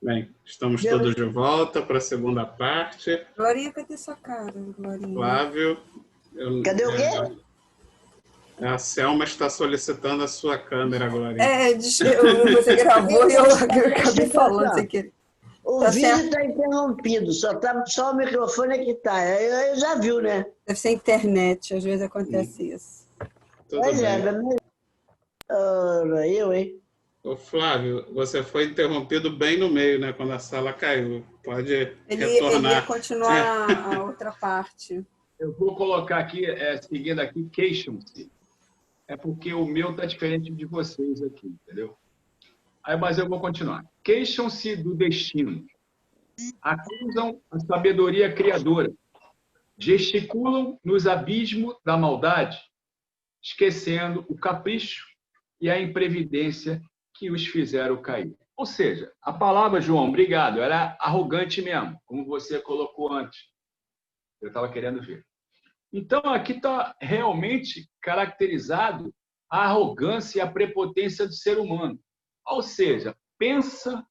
Bem, estamos Meu, todos de volta para a segunda parte. Glorinha, cadê sua cara, Glorinha? Flávio, cadê o quê? a Selma está solicitando a sua câmera, Glorinha. Você gravou e eu acabei falando sem querer. O Tá vídeo certo. está interrompido, só o microfone é que está. Aí já viu, né? Deve ser internet, às vezes acontece isso. Tudo Pois é, bem. mas... Ora, eu, hein? Ô, Flávio, você foi interrompido bem no meio, né? Quando a sala caiu. Pode Ele ia retornar. continuar a outra parte. Eu vou colocar aqui, seguindo aqui, queixam-se. É porque o meu está diferente de vocês aqui, entendeu? Mas eu vou continuar. Queixam-se do destino. Acusam a sabedoria criadora. Gesticulam nos abismos da maldade, esquecendo o capricho e a imprevidência que os fizeram cair. Ou seja, a palavra, João, obrigado, era arrogante mesmo, como você colocou antes. Eu estava querendo ver. Então, aqui está realmente caracterizado a arrogância e a prepotência do ser humano. Ou seja, pensa,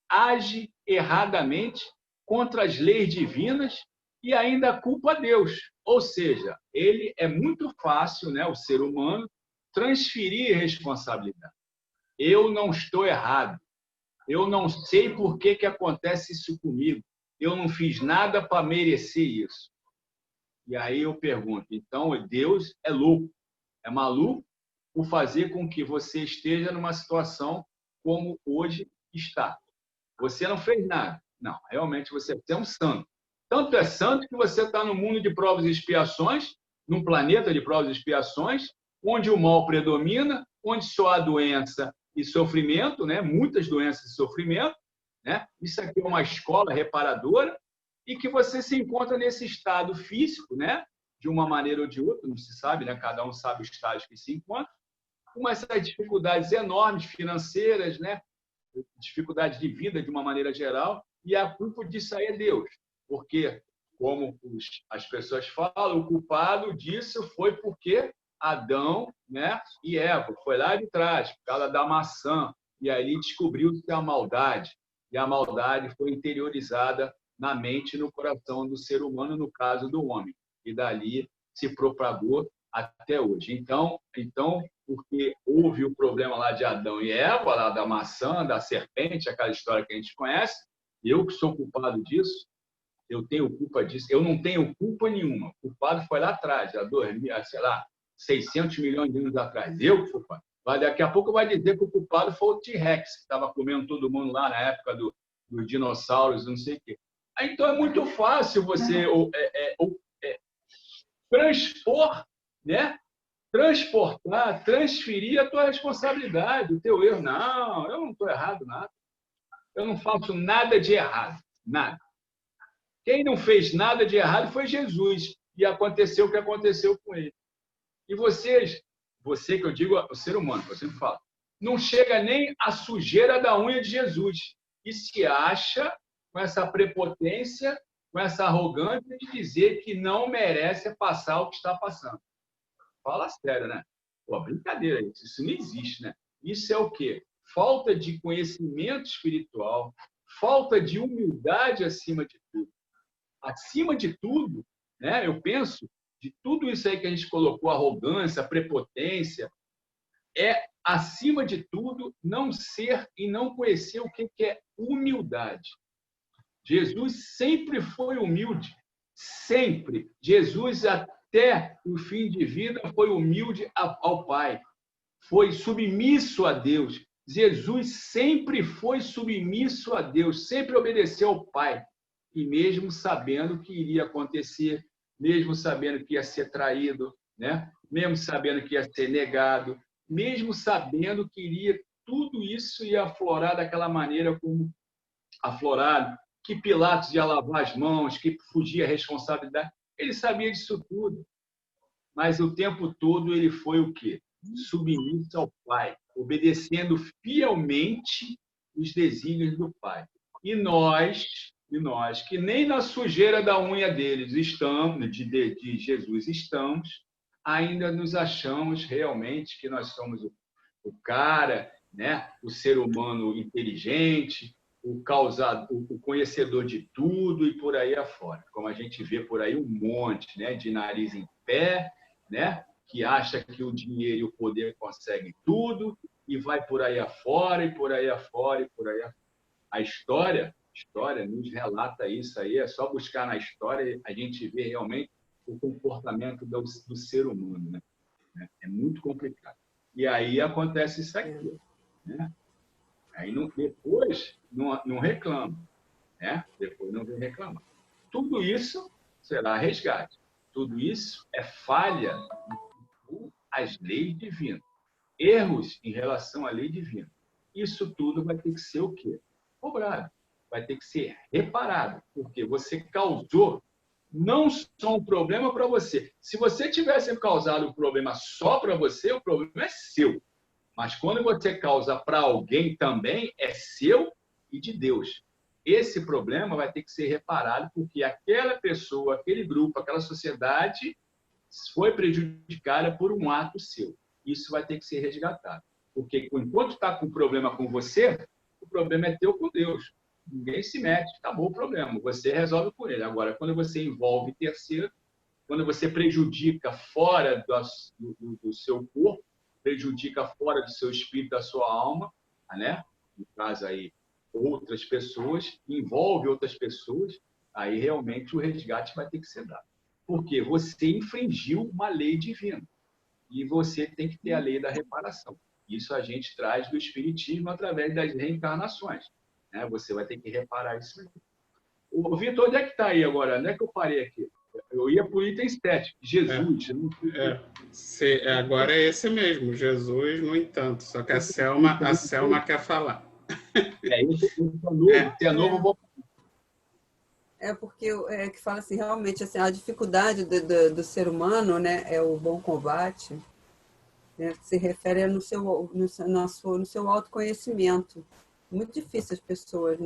age erradamente contra as leis divinas e ainda culpa a Deus. Ou seja, ele é muito fácil, né, o ser humano, transferir responsabilidade. Eu não estou errado. Eu não sei por que acontece isso comigo. Eu não fiz nada para merecer isso. E aí eu pergunto, então Deus é louco, é maluco por fazer com que você esteja numa situação como hoje está. Você não fez nada. Não, realmente você é um santo. Tanto é santo que você está no mundo de provas e expiações, num planeta de provas e expiações, onde o mal predomina, onde só há doença e sofrimento, né? Muitas doenças e sofrimento. Né? Isso aqui é uma escola reparadora e que você se encontra nesse estado físico, né? De uma maneira ou de outra, não se sabe, né? Cada um sabe o estágio que se encontra, com essas dificuldades enormes financeiras, né? Dificuldades de vida de uma maneira geral, e a culpa disso aí é Deus. Porque, como as pessoas falam, o culpado disso foi porque Adão, né, e Eva, foi lá de trás, por causa da maçã, e ali descobriu-se a maldade, e a maldade foi interiorizada na mente e no coração do ser humano, no caso do homem, e dali se propagou até hoje. Então, porque houve o problema lá de Adão e Eva, lá da maçã, da serpente, aquela história que a gente conhece, eu que sou culpado disso, eu tenho culpa disso, eu não tenho culpa nenhuma. O culpado foi lá atrás, há 600 milhões de anos atrás. Eu que fui culpado. Mas daqui a pouco vai dizer que o culpado foi o T-Rex, que estava comendo todo mundo lá na época dos dinossauros, não sei o quê. Então é muito fácil você transpor, né? Transportar, transferir a tua responsabilidade, o teu erro. Não, eu não estou errado nada. Eu não faço nada de errado, nada. Quem não fez nada de errado foi Jesus, e aconteceu o que aconteceu com ele. E você que eu digo, o ser humano, eu sempre falo, não chega nem a sujeira da unha de Jesus, e se acha com essa prepotência, com essa arrogância de dizer que não merece passar o que está passando. Fala sério, né? Pô, brincadeira isso não existe, né? Isso é o quê? Falta de conhecimento espiritual, falta de humildade acima de tudo. Acima de tudo, né? Eu penso, de tudo isso aí que a gente colocou, arrogância, prepotência, é, acima de tudo, não ser e não conhecer o que é humildade. Jesus sempre foi humilde, sempre. Jesus, até o fim de vida, foi humilde ao Pai, foi submisso a Deus. Jesus sempre foi submisso a Deus, sempre obedeceu ao Pai. E mesmo sabendo que iria acontecer, mesmo sabendo que ia ser traído, né? Mesmo sabendo que ia ser negado, mesmo sabendo que iria, tudo isso ia aflorar daquela maneira como aflorado, que Pilatos ia lavar as mãos, que fugia a responsabilidade. Ele sabia disso tudo. Mas o tempo todo ele foi o quê? Submisso ao Pai, obedecendo fielmente os desígnios do Pai. E nós, que nem na sujeira da unha deles estamos, de Jesus estamos, ainda nos achamos realmente que nós somos o cara, né? O ser humano inteligente, o conhecedor de tudo e por aí afora. Como a gente vê por aí um monte, né, de nariz em pé, né, que acha que o dinheiro e o poder conseguem tudo e vai por aí afora e por aí afora e por aí afora. A história nos relata isso aí, é só buscar na história a gente vê realmente o comportamento do ser humano, né? É muito complicado. E aí acontece isso aqui, né? Aí depois não reclama, né? Depois não vem reclamar. Tudo isso será resgate. Tudo isso é falha às leis divinas. Erros em relação à lei divina. Isso tudo vai ter que ser o quê? Cobrado. Vai ter que ser reparado. Porque você causou não só um problema para você. Se você tivesse causado um problema só para você, o problema é seu. Mas quando você causa para alguém também, é seu e de Deus. Esse problema vai ter que ser reparado porque aquela pessoa, aquele grupo, aquela sociedade foi prejudicada por um ato seu. Isso vai ter que ser resgatado. Porque enquanto está com problema com você, o problema é teu com Deus. Ninguém se mete, acabou o problema. Você resolve por ele. Agora, quando você envolve terceiro, quando você prejudica fora do seu corpo, prejudica fora do seu espírito, da sua alma, né? No caso aí, outras pessoas, envolve outras pessoas, aí realmente o resgate vai ter que ser dado. Porque você infringiu uma lei divina. E você tem que ter a lei da reparação. Isso a gente traz do Espiritismo através das reencarnações. Né? Você vai ter que reparar isso aí. O Vitor, onde é que está aí agora? Onde é que eu parei aqui? Eu ia para o item 7, Jesus. Agora é esse mesmo, Jesus, no entanto. Só que a Selma quer falar. Esse é novo, vou... Porque que fala assim, realmente, assim, a dificuldade do ser humano, né, é o bom combate, né, se refere no seu autoconhecimento. Muito difícil as pessoas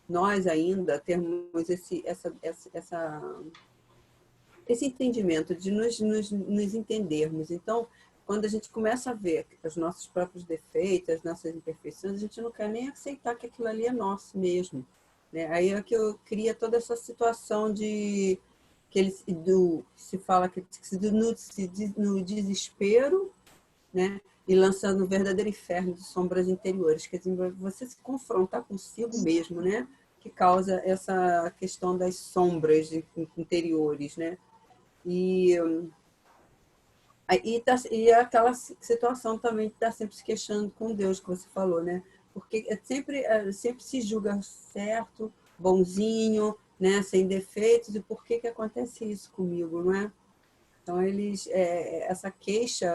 nós ainda termos esse entendimento de nos entendermos. Então, quando a gente começa a ver os nossos próprios defeitos, as nossas imperfeições, a gente não quer nem aceitar que aquilo ali é nosso mesmo. Né? Aí é que eu cria toda essa situação de que se fala que no desespero, né? E lançando um verdadeiro inferno de sombras interiores. Quer dizer, você se confrontar consigo mesmo, né? Que causa essa questão das sombras interiores, né? E aquela situação também de estar sempre se queixando com Deus, que você falou, né? Porque sempre se julga certo, bonzinho, né? Sem defeitos, e por que acontece isso comigo, não é? Então, essa queixa,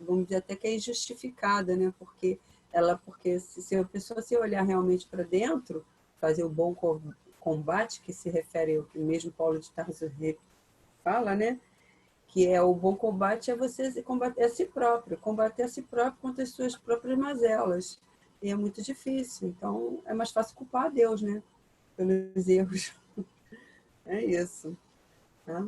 vamos dizer até que é injustificada, né? Porque se a pessoa se olhar realmente para dentro, fazer o bom combate, que se refere ao que mesmo Paulo de Tarso fala, né? Que é o bom combate, é você combater a si próprio contra as suas próprias mazelas. E é muito difícil. Então, é mais fácil culpar a Deus, né? Pelos erros. É isso. Tá?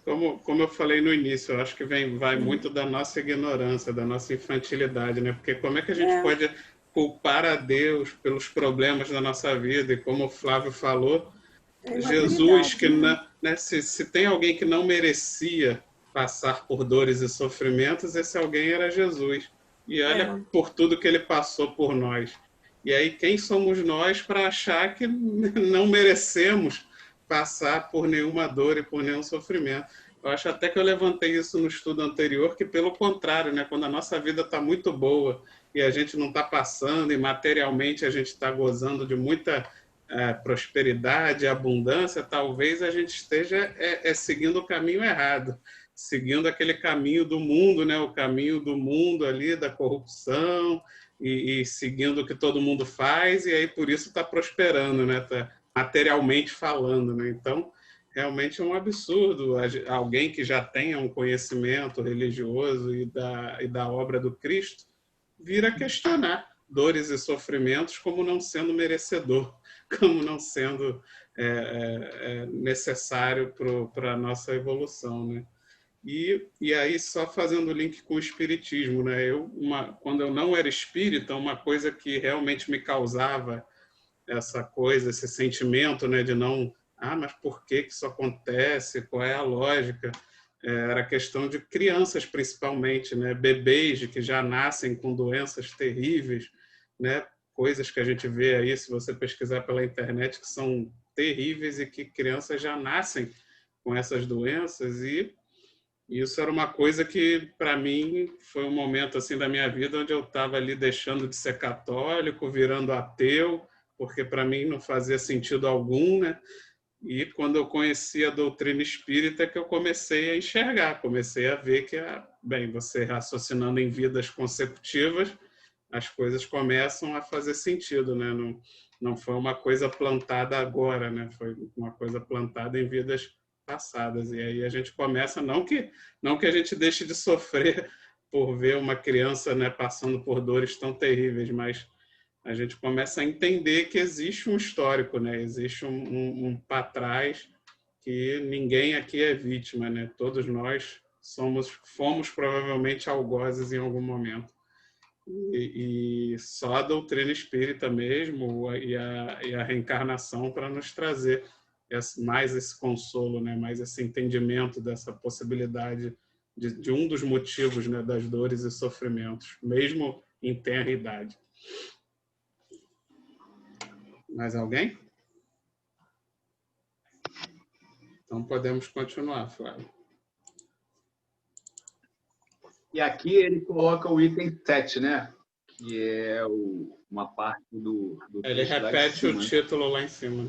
Como eu falei no início, eu acho que vai muito da nossa ignorância, da nossa infantilidade, né? Porque como é que a gente pode culpar a Deus pelos problemas da nossa vida? E como o Flávio falou, Jesus, que né, se tem alguém que não merecia passar por dores e sofrimentos, esse alguém era Jesus. E olha por tudo que ele passou por nós. E aí, quem somos nós para achar que não merecemos passar por nenhuma dor e por nenhum sofrimento? Eu acho até que eu levantei isso no estudo anterior, que pelo contrário, né, quando a nossa vida está muito boa e a gente não está passando e materialmente a gente está gozando de muita prosperidade, abundância, talvez a gente esteja seguindo o caminho errado, seguindo aquele caminho do mundo, né, o caminho do mundo ali, da corrupção, e seguindo o que todo mundo faz, e aí por isso está prosperando, né, tá materialmente falando, né? Então, realmente é um absurdo alguém que já tenha um conhecimento religioso e da obra do Cristo vir a questionar dores e sofrimentos como não sendo merecedor, como não sendo necessário para a nossa evolução, né? E aí, só fazendo o link com o espiritismo, né? Quando eu não era espírita, uma coisa que realmente me causava essa coisa, esse sentimento, né, de não, mas por que isso acontece? Qual é a lógica? Era questão de crianças, principalmente, né, bebês que já nascem com doenças terríveis, né, coisas que a gente vê aí, se você pesquisar pela internet, que são terríveis e que crianças já nascem com essas doenças. E isso era uma coisa que, para mim, foi um momento assim da minha vida onde eu estava ali deixando de ser católico, virando ateu, porque para mim não fazia sentido algum, né? E quando eu conheci a doutrina espírita que eu comecei a enxergar, comecei a ver que, bem, você raciocinando em vidas consecutivas, as coisas começam a fazer sentido, né? Não foi uma coisa plantada agora, né? Foi uma coisa plantada em vidas passadas. E aí a gente começa, não que a gente deixe de sofrer por ver uma criança, né, passando por dores tão terríveis, mas a gente começa a entender que existe um histórico, né? Existe um para trás, que ninguém aqui é vítima, né? Todos nós fomos provavelmente algozes em algum momento. E só a doutrina espírita mesmo e a reencarnação para nos trazer mais esse consolo, né? Mais esse entendimento dessa possibilidade de um dos motivos, né, das dores e sofrimentos, mesmo em tenra idade. Mais alguém? Então podemos continuar, Flávio. E aqui ele coloca o item 7, né? Que é uma parte do Ele repete o título lá em cima.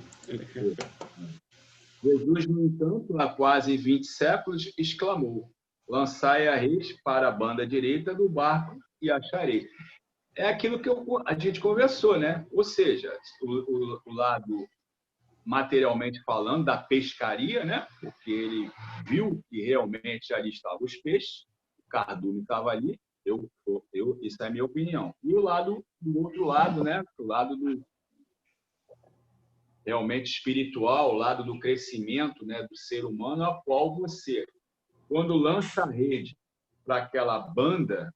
Jesus, no entanto, há quase 20 séculos, exclamou: lançai a rede para a banda direita do barco e acharei. É aquilo que a gente conversou, né? Ou seja, o lado materialmente falando da pescaria, né? Porque ele viu que realmente ali estavam os peixes, o cardume estava ali. Isso é a minha opinião. E o outro lado, né? O lado do realmente espiritual, o lado do crescimento, né, do ser humano, a qual você, quando lança a rede para aquela banda,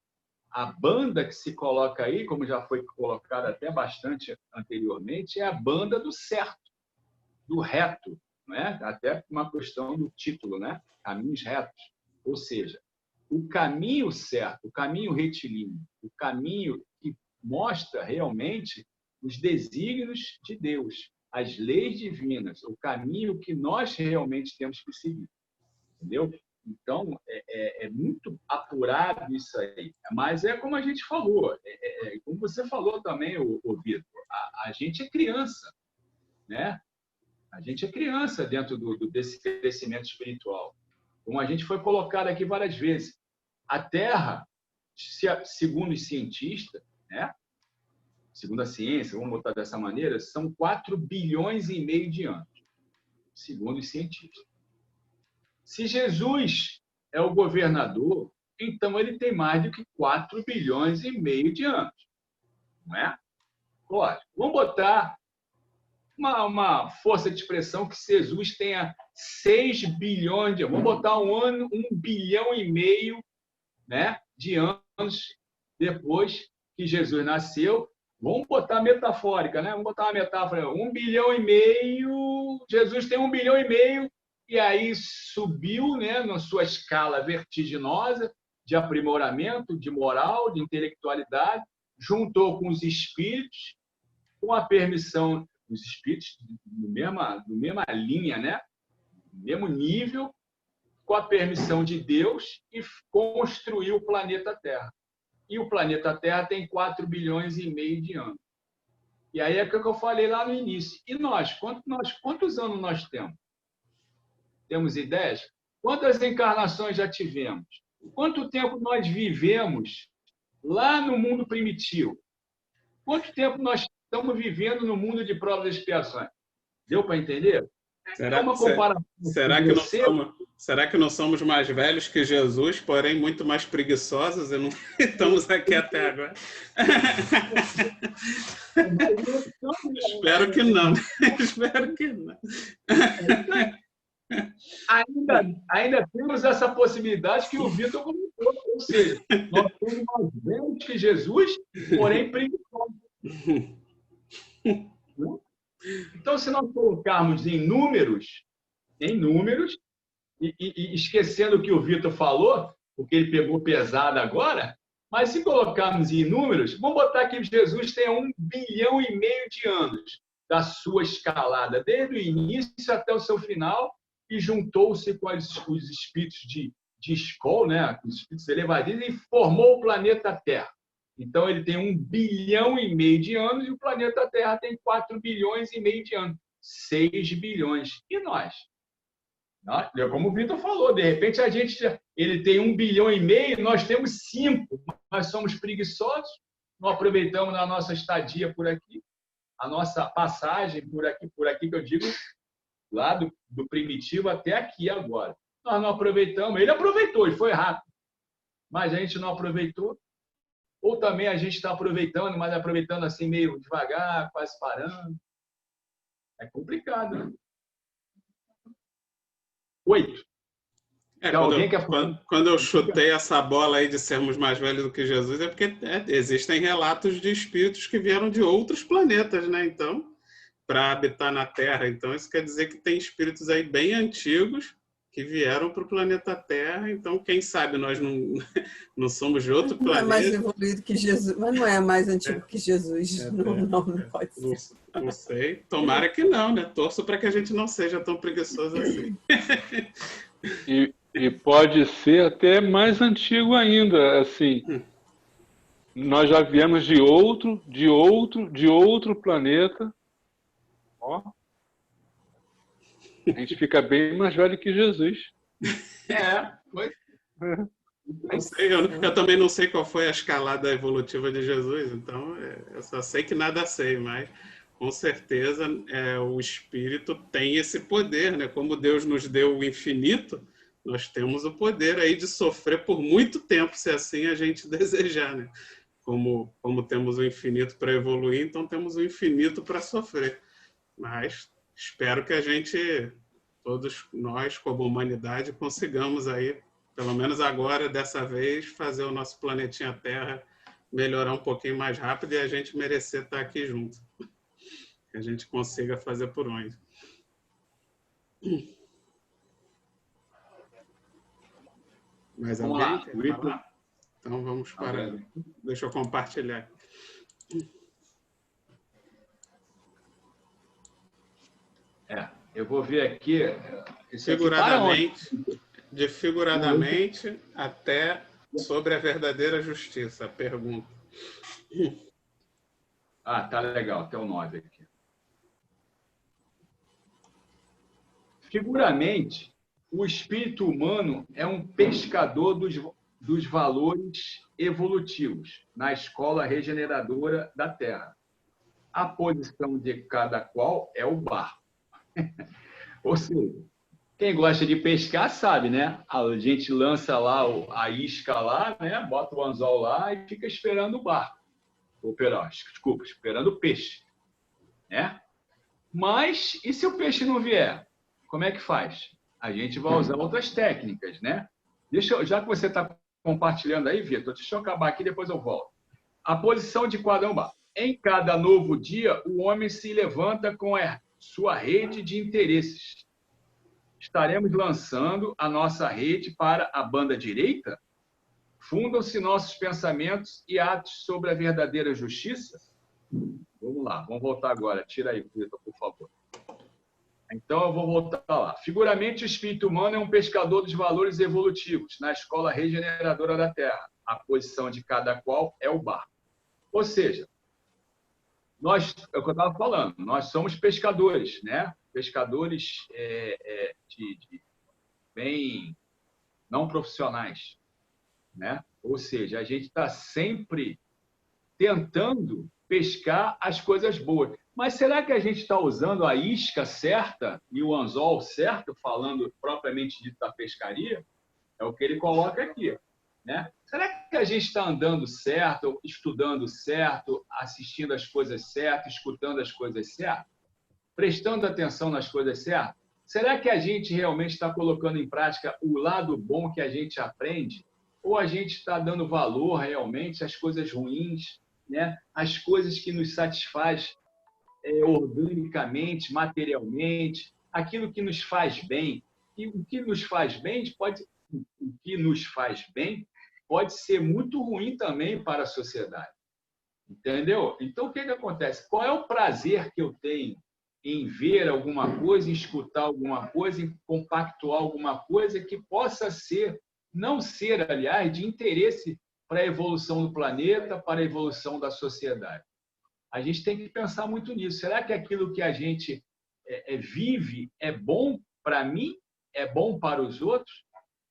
a banda que se coloca aí, como já foi colocada até bastante anteriormente, é a banda do certo, do reto, né? Até uma questão do título, né? Caminhos retos. Ou seja, o caminho certo, o caminho retilíneo, o caminho que mostra realmente os desígnios de Deus, as leis divinas, o caminho que nós realmente temos que seguir. Entendeu? Então, é muito apurado isso aí. Mas é como a gente falou, como você falou também, o Vitor, a gente é criança, né? A gente é criança dentro desse crescimento espiritual. Como a gente foi colocado aqui várias vezes. A Terra, segundo os cientistas, né? Segundo a ciência, vamos botar dessa maneira, são 4 bilhões e meio de anos, segundo os cientistas. Se Jesus é o governador, então ele tem mais do que 4 bilhões e meio de anos. Não é? Lógico. Vamos botar uma força de expressão que Jesus tenha 6 bilhões de anos. Vamos botar 1 bilhão e meio, né, de anos depois que Jesus nasceu. Vamos botar metafórica, né? Vamos botar uma metáfora. 1 bilhão e meio, Jesus tem 1 bilhão e meio, e aí subiu, né, na sua escala vertiginosa de aprimoramento, de moral, de intelectualidade, juntou com os espíritos, com a permissão dos espíritos, do mesma linha, né? Do mesmo nível, com a permissão de Deus, e construiu o planeta Terra. E o planeta Terra tem 4 bilhões e meio de anos. E aí é o que eu falei lá no início. E nós? Quantos anos nós temos? Temos ideias? Quantas encarnações já tivemos? Quanto tempo nós vivemos lá no mundo primitivo? Quanto tempo nós estamos vivendo no mundo de provas e expiações? Deu para entender? Será que não somos mais velhos que Jesus, porém muito mais preguiçosos e não estamos aqui até agora? Espero que não. Espero que não. Ainda temos essa possibilidade que o Vitor comentou, ou seja, nós somos mais velhos que Jesus, porém preguiçosos. Então, se nós colocarmos em números, e esquecendo o que o Vitor falou, porque ele pegou pesado agora, mas se colocarmos em números, vamos botar que Jesus tem 1,5 bilhão de anos da sua escalada, desde o início até o seu final, e juntou-se com os espíritos de Skol, né? Os espíritos elevadíssimos, e formou o planeta Terra. Então, ele tem 1,5 bilhão de anos e o planeta Terra tem 4,5 bilhões de anos. 6 bilhões. E nós? Como o Vitor falou, de repente ele tem 1,5 bilhão, nós temos 5. Nós somos preguiçosos, não aproveitamos a nossa estadia por aqui, a nossa passagem por aqui que eu digo, lá do primitivo até aqui agora. Nós não aproveitamos. Ele aproveitou, e foi rápido. Mas a gente não aproveitou. Ou também a gente está aproveitando, mas aproveitando assim meio devagar, quase parando. É complicado, né? 8. Quando eu chutei essa bola aí de sermos mais velhos do que Jesus, é porque existem relatos de espíritos que vieram de outros planetas, né? Então, para habitar na Terra. Então, isso quer dizer que tem espíritos aí bem antigos que vieram para o planeta Terra. Então, quem sabe nós não somos de outro planeta. Não é mais evoluído que Jesus, mas não é mais antigo que Jesus. Não pode ser. Não sei. Tomara que não, né? Torço para que a gente não seja tão preguiçoso assim. E pode ser até mais antigo ainda, assim. Nós já viemos de outro planeta. Ó. A gente fica bem mais velho que Jesus. Não sei, eu também não sei qual foi a escalada evolutiva de Jesus, então eu só sei que nada sei, mas com certeza o Espírito tem esse poder, né? Como Deus nos deu o infinito, nós temos o poder aí de sofrer por muito tempo, se assim a gente desejar, né? Como temos o infinito para evoluir, então temos o infinito para sofrer. Mas espero que a gente, todos nós, como humanidade, consigamos aí, pelo menos agora, dessa vez, fazer o nosso planetinha Terra melhorar um pouquinho mais rápido e a gente merecer estar aqui junto. Que a gente consiga fazer por onde. Mais alguém quer falar? Então vamos para... Deixa eu compartilhar. Eu vou ver aqui... Figuradamente até sobre a verdadeira justiça, a pergunta. Tá legal, até o 9 aqui. Figuramente, o espírito humano é um pescador dos valores evolutivos na escola regeneradora da Terra. A posição de cada qual é o barco. Ou seja, quem gosta de pescar sabe, né? A gente lança lá a isca lá, né? Bota o anzol lá e fica esperando o barco. Desculpa, esperando o peixe. Né? Mas, e se o peixe não vier? Como é que faz? A gente vai usar outras técnicas, né? Já que você está compartilhando aí, Vitor, deixa eu acabar aqui, depois eu volto. A posição de cada um barco. Em cada novo dia, o homem se levanta com a sua rede de interesses. Estaremos lançando a nossa rede para a banda direita? Fundam-se nossos pensamentos e atos sobre a verdadeira justiça? Vamos lá, vamos voltar agora. Tira aí, Vitor, por favor. Então, eu vou voltar lá. Figuramente, o espírito humano é um pescador dos valores evolutivos na escola regeneradora da Terra. A posição de cada qual é o barco. Ou seja, é o que eu estava falando, nós somos pescadores, né? Pescadores bem não profissionais, né? Ou seja, a gente está sempre tentando pescar as coisas boas. Mas será que a gente está usando a isca certa e o anzol certo, falando propriamente dito da pescaria? É o que ele coloca aqui, né? Será que a gente está andando certo, estudando certo, assistindo as coisas certas, escutando as coisas certas, prestando atenção nas coisas certas? Será que a gente realmente está colocando em prática o lado bom que a gente aprende? Ou a gente está dando valor realmente às coisas ruins, né? Às coisas que nos satisfaz organicamente, materialmente, aquilo que nos faz bem? E o que nos faz bem pode ser muito ruim também para a sociedade. Entendeu? Então, o que acontece? Qual é o prazer que eu tenho em ver alguma coisa, em escutar alguma coisa, em compactuar alguma coisa que possa ser, não ser, aliás, de interesse para a evolução do planeta, para a evolução da sociedade? A gente tem que pensar muito nisso. Será que aquilo que a gente vive é bom para mim? É bom para os outros?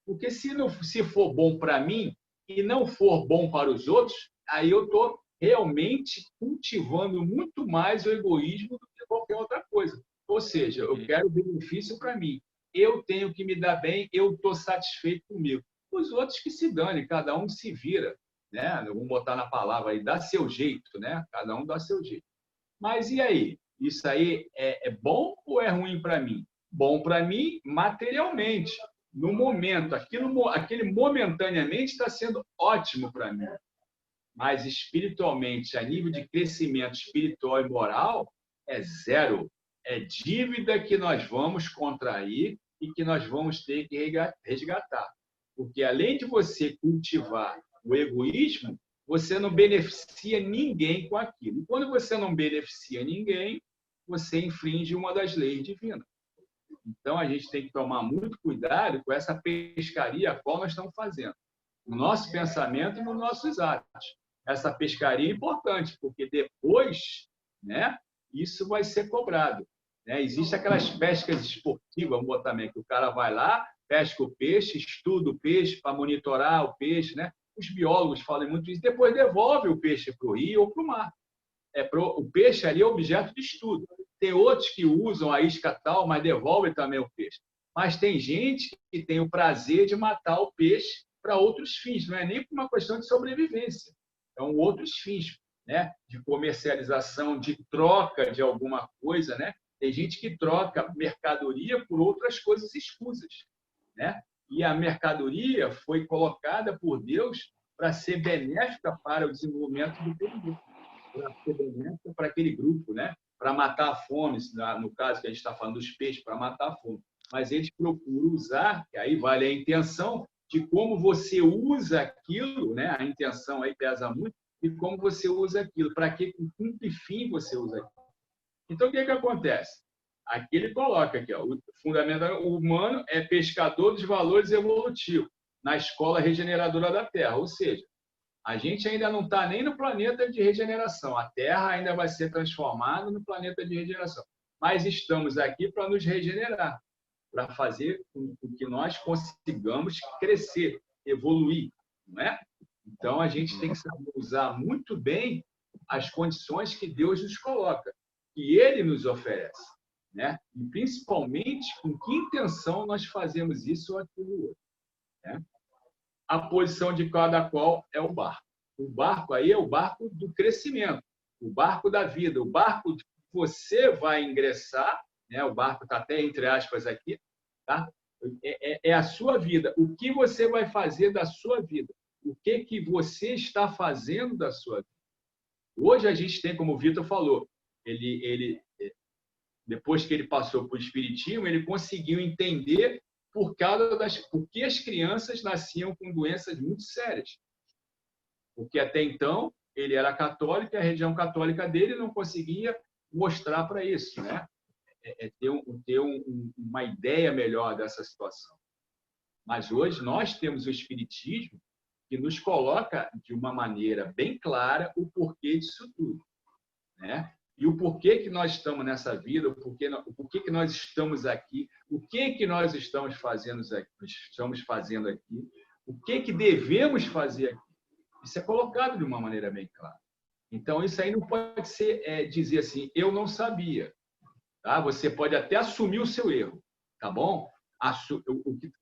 Porque se for bom para mim e não for bom para os outros, aí eu estou realmente cultivando muito mais o egoísmo do que qualquer outra coisa. Ou seja, eu quero benefício para mim. Eu tenho que me dar bem, eu estou satisfeito comigo. Os outros que se danem, cada um se vira, né? Vamos botar na palavra aí, dá seu jeito, né? Cada um dá seu jeito. Mas e aí? Isso aí é bom ou é ruim para mim? Bom para mim materialmente. No momento, aquele momentaneamente está sendo ótimo para mim. Mas espiritualmente, a nível de crescimento espiritual e moral, é zero. É dívida que nós vamos contrair e que nós vamos ter que resgatar. Porque além de você cultivar o egoísmo, você não beneficia ninguém com aquilo. E quando você não beneficia ninguém, você infringe uma das leis divinas. Então, a gente tem que tomar muito cuidado com essa pescaria a qual nós estamos fazendo. No nosso pensamento e nos nossos atos. Essa pescaria é importante, porque depois, né, isso vai ser cobrado. Né? Existem aquelas pescas esportivas, vamos botar também, que o cara vai lá, pesca o peixe, estuda o peixe para monitorar o peixe. Né? Os biólogos falam muito isso, depois devolve o peixe para o rio ou para o mar. O peixe ali é objeto de estudo. Tem outros que usam a isca tal, mas devolvem também o peixe. Mas tem gente que tem o prazer de matar o peixe para outros fins, não é nem por uma questão de sobrevivência. São outros fins, né? De comercialização, de troca de alguma coisa. Né? Tem gente que troca mercadoria por outras coisas escusas. Né? E a mercadoria foi colocada por Deus para ser benéfica para o desenvolvimento do povo, para ser benéfica para aquele grupo, né? Para matar a fome, no caso que a gente está falando dos peixes, para matar a fome. Mas eles procuram usar, que aí vale a intenção, de como você usa aquilo, né? A intenção aí pesa muito, e como você usa aquilo, para que fim você usa aquilo. Então, o que acontece? Aqui ele coloca aqui, ó, o fundamental humano é pescador dos valores evolutivos na escola regeneradora da Terra, ou seja, a gente ainda não está nem no planeta de regeneração, a Terra ainda vai ser transformada no planeta de regeneração, mas estamos aqui para nos regenerar, para fazer com que nós consigamos crescer, evoluir, não é? Então, a gente tem que saber usar muito bem as condições que Deus nos coloca, que Ele nos oferece, né? E, principalmente, com que intenção nós fazemos isso ou aquilo outro, né? A posição de cada qual é o barco. O barco aí é o barco do crescimento, o barco da vida, o barco que você vai ingressar, né? O barco está até entre aspas aqui, tá? É a sua vida. O que você vai fazer da sua vida? O que você está fazendo da sua vida? Hoje a gente tem, como o Vitor falou, depois que ele passou por espiritismo, ele conseguiu entender por que as crianças nasciam com doenças muito sérias. Porque até então ele era católico e a religião católica dele não conseguia mostrar para isso, né? Ter uma ideia melhor dessa situação. Mas hoje nós temos o espiritismo que nos coloca de uma maneira bem clara o porquê disso tudo, né? E o porquê que nós estamos nessa vida, o porquê que nós estamos aqui, o que nós estamos fazendo aqui, o que devemos fazer aqui. Isso é colocado de uma maneira bem clara. Então, isso aí não pode ser dizer assim, eu não sabia. Tá? Você pode até assumir o seu erro, tá bom?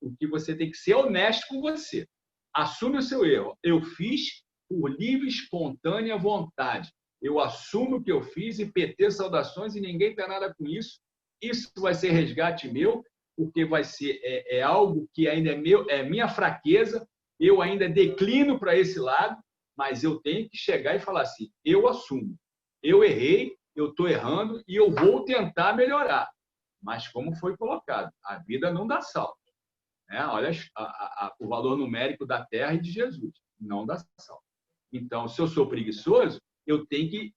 O que você tem que ser honesto com você. Assume o seu erro. Eu fiz por livre, espontânea vontade. Eu assumo o que eu fiz e PT saudações e ninguém tem nada com isso. Isso vai ser resgate meu, porque vai ser algo que ainda é meu, é minha fraqueza, eu ainda declino para esse lado, mas eu tenho que chegar e falar assim, eu assumo, eu errei, eu estou errando e eu vou tentar melhorar. Mas como foi colocado, a vida não dá salto. Né? Olha o valor numérico da Terra e de Jesus, não dá salto. Então, se eu sou preguiçoso, eu tenho que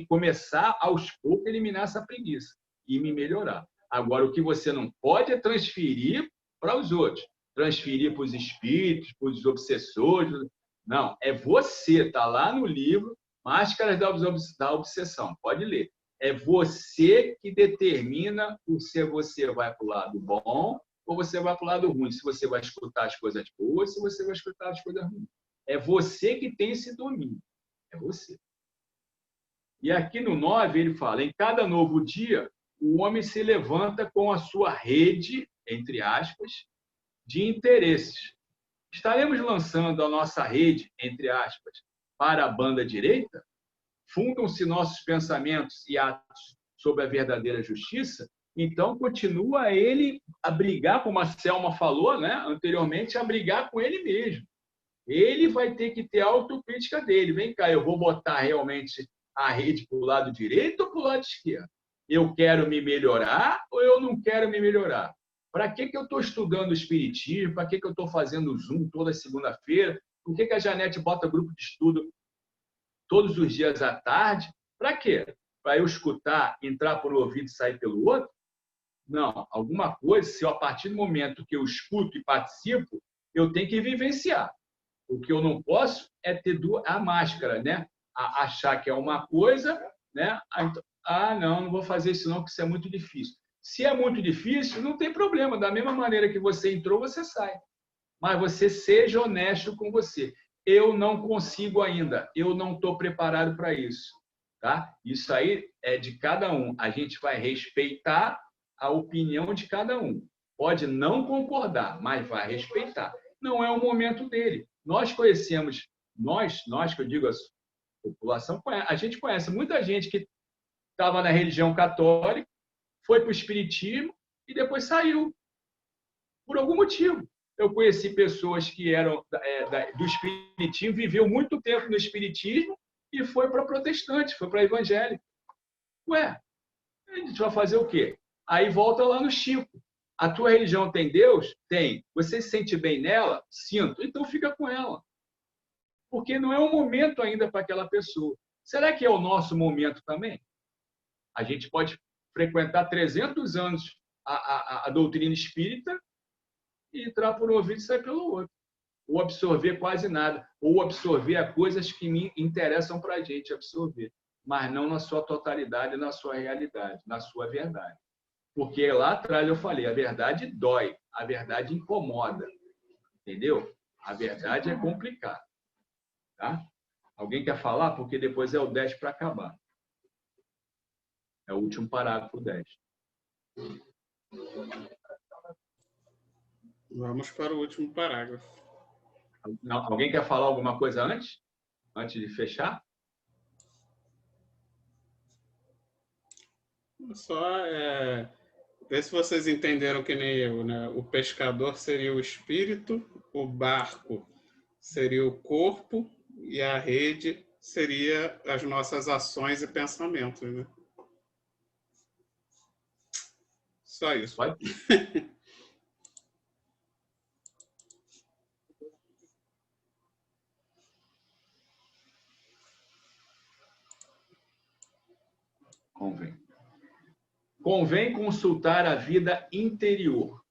começar aos poucos a eliminar essa preguiça e me melhorar. Agora, o que você não pode é transferir para os outros, transferir para os espíritos, para os obsessores. Não, é você, está lá no livro Máscaras da Obsessão, pode ler. É você que determina se você vai para o lado bom ou você vai para o lado ruim, se você vai escutar as coisas boas, se você vai escutar as coisas ruins. É você que tem esse domínio. É você. E aqui no 9, ele fala, em cada novo dia, o homem se levanta com a sua rede, entre aspas, de interesses. Estaremos lançando a nossa rede, entre aspas, para a banda direita? Fundam-se nossos pensamentos e atos sobre a verdadeira justiça? Então, continua ele a brigar, como a Selma falou, né, anteriormente, a brigar com ele mesmo. Ele vai ter que ter a autocrítica dele. Vem cá, eu vou botar realmente a rede para o lado direito ou para o lado esquerdo? Eu quero me melhorar ou eu não quero me melhorar? Para que eu estou estudando o Espiritismo? Para que eu estou fazendo Zoom toda segunda-feira? Por que a Janete bota grupo de estudo todos os dias à tarde? Para quê? Para eu escutar, entrar por um ouvido e sair pelo outro? Não, alguma coisa, se eu, a partir do momento que eu escuto e participo, eu tenho que vivenciar. O que eu não posso é ter a máscara, né? Achar que é uma coisa, né? Não vou fazer isso não, porque isso é muito difícil. Se é muito difícil, não tem problema. Da mesma maneira que você entrou, você sai. Mas você seja honesto com você. Eu não consigo ainda. Eu não estou preparado para isso. Tá? Isso aí é de cada um. A gente vai respeitar a opinião de cada um. Pode não concordar, mas vai respeitar. Não é o momento dele. Nós conhecemos, nós que eu digo, a população, a gente conhece muita gente que estava na religião católica, foi para o espiritismo e depois saiu, por algum motivo. Eu conheci pessoas que eram do espiritismo, viveu muito tempo no espiritismo e foi para protestante, foi para evangélico. Ué, a gente vai fazer o quê? Aí volta lá no Chico. A tua religião tem Deus? Tem. Você se sente bem nela? Sinto. Então fica com ela. Porque não é o momento ainda para aquela pessoa. Será que é o nosso momento também? A gente pode frequentar 300 anos a doutrina espírita e entrar por um ouvido e sair pelo outro. Ou absorver quase nada. Ou absorver coisas que me interessam para a gente absorver. Mas não na sua totalidade, na sua realidade, na sua verdade. Porque lá atrás eu falei, a verdade dói, a verdade incomoda. Entendeu? A verdade é complicada. Tá? Alguém quer falar? Porque depois é o 10 para acabar. É o último parágrafo 10. Vamos para o último parágrafo. Alguém quer falar alguma coisa antes? Antes de fechar? Só ver se vocês entenderam que nem eu, né? O pescador seria o espírito, o barco seria o corpo e a rede seria as nossas ações e pensamentos, né? Só isso. Pode? Convém consultar a vida interior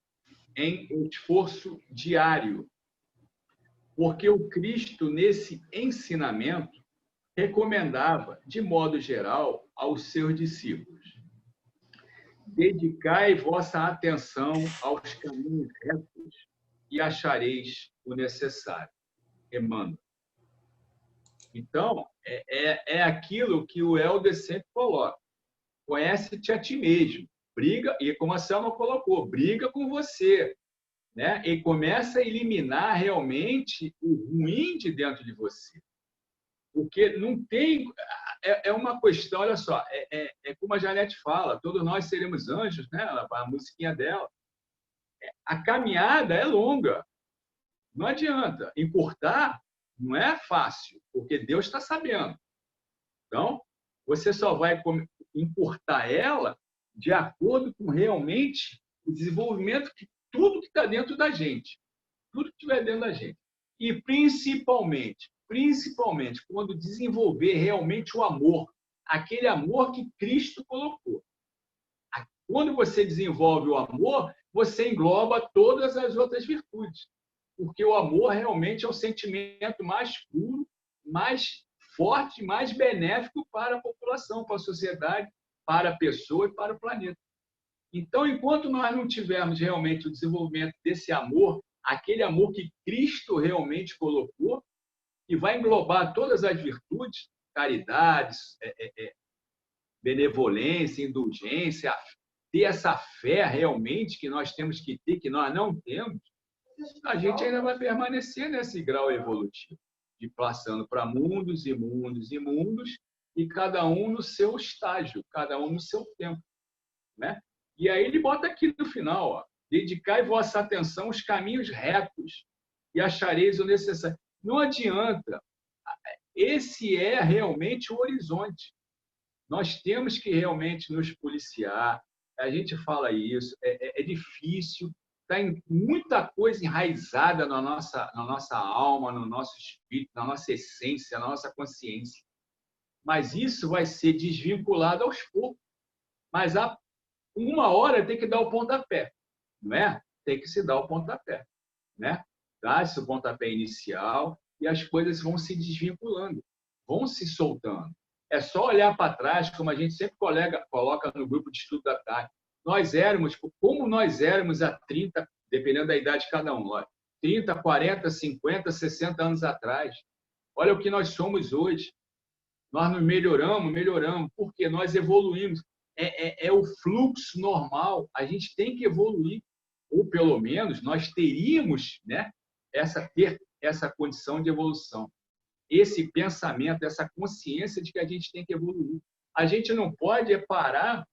em esforço diário, porque o Cristo, nesse ensinamento, recomendava, de modo geral, aos seus discípulos: dedicai vossa atenção aos caminhos retos e achareis o necessário. Emmanuel. Então, é aquilo que o Helder sempre coloca. Conhece-te a ti mesmo. Briga, e como a Selma colocou, briga com você. Né? E começa a eliminar realmente o ruim de dentro de você. Porque não tem... É uma questão, olha só, é como a Janete fala, todos nós seremos anjos, né? A musiquinha dela. A caminhada é longa. Não adianta. Encurtar não é fácil, porque Deus está sabendo. Então, você só vai encurtar ela de acordo com realmente o desenvolvimento de tudo que está dentro da gente. Tudo que estiver dentro da gente. E principalmente, quando desenvolver realmente o amor, aquele amor que Cristo colocou. Quando você desenvolve o amor, você engloba todas as outras virtudes. Porque o amor realmente é o sentimento mais puro, mais forte, mais benéfico para a população, para a sociedade, para a pessoa e para o planeta. Então, enquanto nós não tivermos realmente o desenvolvimento desse amor, aquele amor que Cristo realmente colocou, e vai englobar todas as virtudes, caridades, benevolência, indulgência, ter essa fé realmente que nós temos que ter, que nós não temos, a gente ainda vai permanecer nesse grau evolutivo, de passando para mundos e mundos e mundos, e cada um no seu estágio, cada um no seu tempo, né? E aí ele bota aqui no final, ó, dedicai vossa atenção aos caminhos retos e achareis o necessário. Não adianta. Esse é realmente o horizonte. Nós temos que realmente nos policiar. A gente fala isso, é difícil, está muita coisa enraizada na nossa alma, no nosso espírito, na nossa essência, na nossa consciência. Mas isso vai ser desvinculado aos poucos. Mas uma hora tem que dar o pontapé, não é? Tem que se dar o pontapé, né? Dá-se o pontapé inicial e as coisas vão se desvinculando, vão se soltando. É só olhar para trás, como a gente sempre coloca no grupo de estudo da tarde. Como nós éramos há 30, dependendo da idade de cada um, 30, 40, 50, 60 anos atrás. Olha o que nós somos hoje. Nós nos melhoramos, porque nós evoluímos. É o fluxo normal. A gente tem que evoluir. Ou, pelo menos, nós teríamos, né, ter essa condição de evolução. Esse pensamento, essa consciência de que a gente tem que evoluir. A gente não pode parar,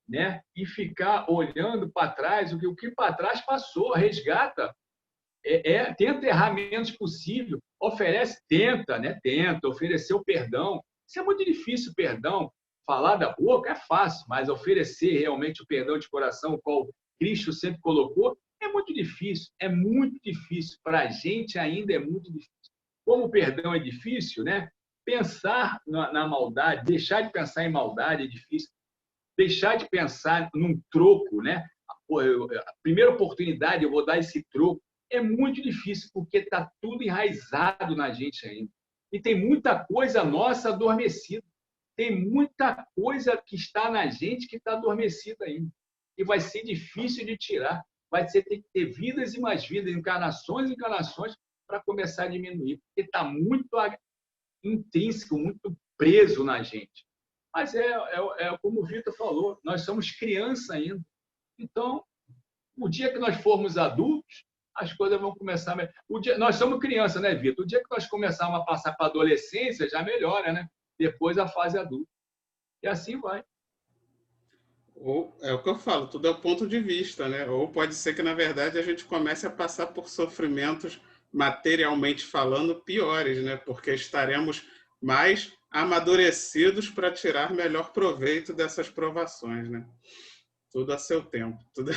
né, e ficar olhando para trás, o que para trás passou, resgata. Tenta errar menos possível, tenta oferecer o perdão. Isso é muito difícil, o perdão. Falar da boca é fácil, mas oferecer realmente o perdão de coração, o qual Cristo sempre colocou, é muito difícil. É muito difícil. Para a gente ainda é muito difícil. Como o perdão é difícil, né? Pensar na maldade, deixar de pensar em maldade é difícil. Deixar de pensar num troco, né? A primeira oportunidade, eu vou dar esse troco, é muito difícil, porque está tudo enraizado na gente ainda. E tem muita coisa nossa adormecida. Tem muita coisa que está na gente que está adormecida ainda. E vai ser difícil de tirar. Vai ter que ter vidas e mais vidas, encarnações e encarnações, para começar a diminuir. Porque está muito intrínseco, muito preso na gente. Mas como o Vitor falou, nós somos criança ainda. Então, o dia que nós formos adultos, as coisas vão começar... Nós somos criança, né, Vitor? O dia que nós começarmos a passar para a adolescência, já melhora, né? Depois a fase adulta. E assim vai. Ou, é o que eu falo, tudo é o ponto de vista, né? Ou pode ser que, na verdade, a gente comece a passar por sofrimentos, materialmente falando, piores, né? Porque estaremos mais amadurecidos para tirar melhor proveito dessas provações, né? Tudo a seu tempo. Tudo...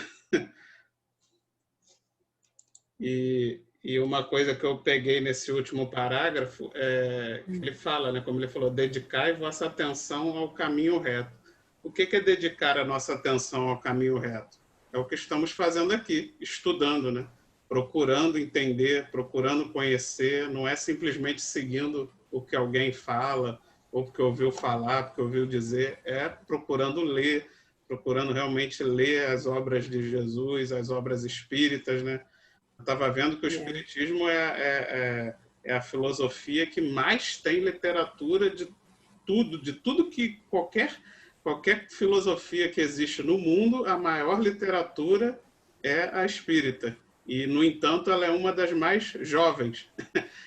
E uma coisa que eu peguei nesse último parágrafo é que ele fala, né? Como ele falou, dedicai vossa atenção ao caminho reto. O que é dedicar a nossa atenção ao caminho reto? É o que estamos fazendo aqui, estudando, né? Procurando entender, procurando conhecer, não é simplesmente seguindo o que alguém fala, ou porque ouviu falar, porque ouviu dizer, é procurando ler, procurando realmente ler as obras de Jesus, as obras espíritas, né? Eu estava vendo que o espiritismo é a filosofia que mais tem literatura de tudo que qualquer filosofia que existe no mundo, a maior literatura é a espírita. E, no entanto, ela é uma das mais jovens.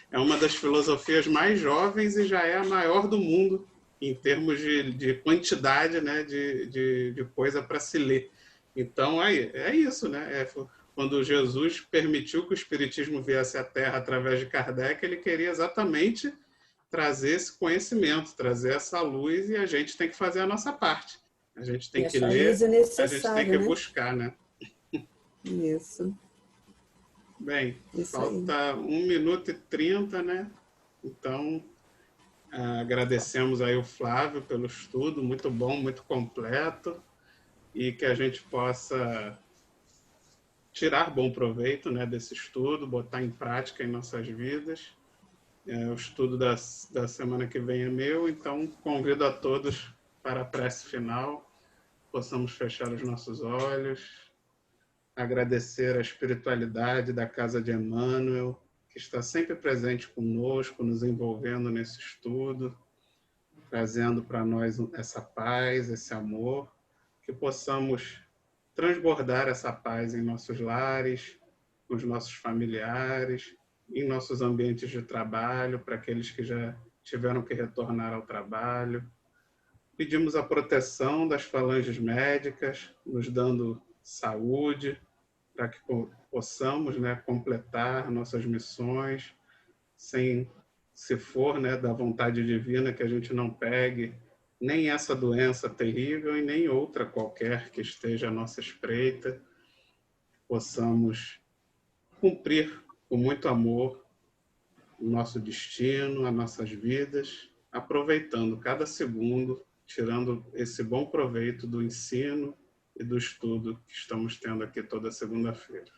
É uma das filosofias mais jovens e já é a maior do mundo em termos de quantidade, né, de coisa para se ler. Então, é isso, né? Quando Jesus permitiu que o Espiritismo viesse à Terra através de Kardec, ele queria exatamente trazer esse conhecimento, trazer essa luz, e a gente tem que fazer a nossa parte. A gente tem que ler, a gente tem que buscar, né? Isso. Bem, Isso falta 1 minuto e 30, né? Então, agradecemos aí o Flávio pelo estudo, muito bom, muito completo, e que a gente possa tirar bom proveito, né, desse estudo, botar em prática em nossas vidas. O estudo da semana que vem é meu, então convido a todos para a prece final, possamos fechar os nossos olhos, agradecer a espiritualidade da Casa de Emmanuel, que está sempre presente conosco, nos envolvendo nesse estudo, trazendo para nós essa paz, esse amor, que possamos transbordar essa paz em nossos lares, com os nossos familiares, em nossos ambientes de trabalho, para aqueles que já tiveram que retornar ao trabalho. Pedimos a proteção das falanges médicas, nos dando saúde, para que possamos, né, completar nossas missões, sem, se for, né, da vontade divina, que a gente não pegue nem essa doença terrível e nem outra qualquer que esteja à nossa espreita, possamos cumprir com muito amor o nosso destino, as nossas vidas, aproveitando cada segundo, tirando esse bom proveito do ensino e do estudo que estamos tendo aqui toda segunda-feira.